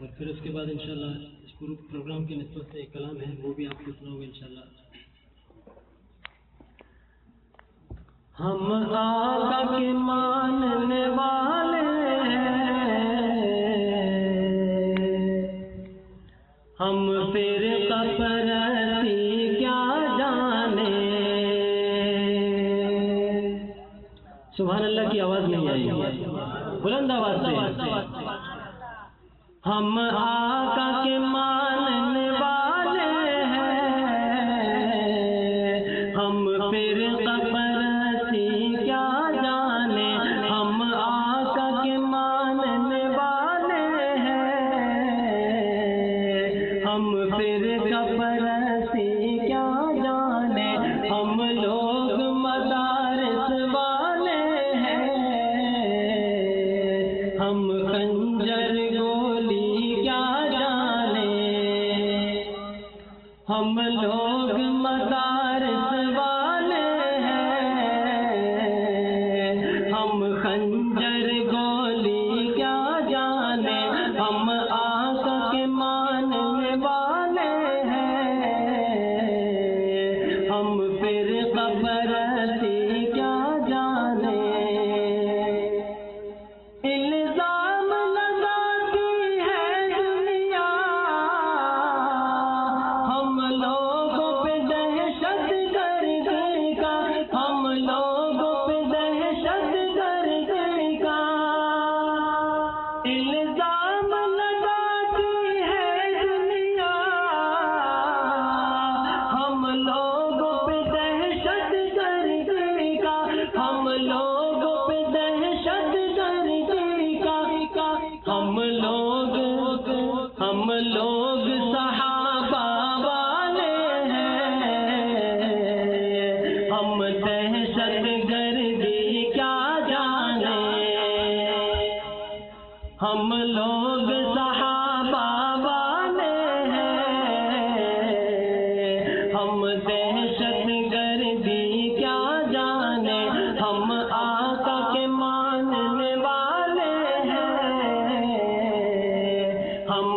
اور پھر اس کے بعد انشاءاللہ اس پروگرام کی نسبت سے ایک کلام ہے، وہ بھی آپ کو سناؤ گے انشاءاللہ۔ ہم آقا کے ماننے والے ہم فرقہ پرستی کیا جانے۔ سبحان اللہ کی آواز نہیں آئی، بلند آواز سے۔ ہم آقا کے ماننے والے ہیں، ہم فرقہ پرستی کیا جانے۔ ہم آقا کے ماننے والے ہیں، ہم فرقہ پرستی کیا جانے۔ ہم لوگ مدارس والے ہیں، ہم خنجر گولی کیا جانے۔ ہم لوگ مدارس والے ہیں، ہم خنجر گولی کیا جانے۔ ہم آقا کے ماننے والے ہیں، ہم فرقہ پرستی کیا جانے۔ الزام لگاتی ہے دنیا ہم لوگوں پہ دہشت گردی کا، ہم لوگوں پہ دہشت گردی کا۔ الزام لگاتی ہے دنیا ہم لوگوں پہ دہشت گردی کا، ہم لوگوں پہ دہشت گردی کا۔ ہم لوگ صحابہ والے ہیں، ہم دہشت گردی کیا جانے۔ ہم لوگ صحابہ والے ہیں، ہم دہشت گردی کیا جانے۔ ہم آقا کے ماننے والے ہیں، ہم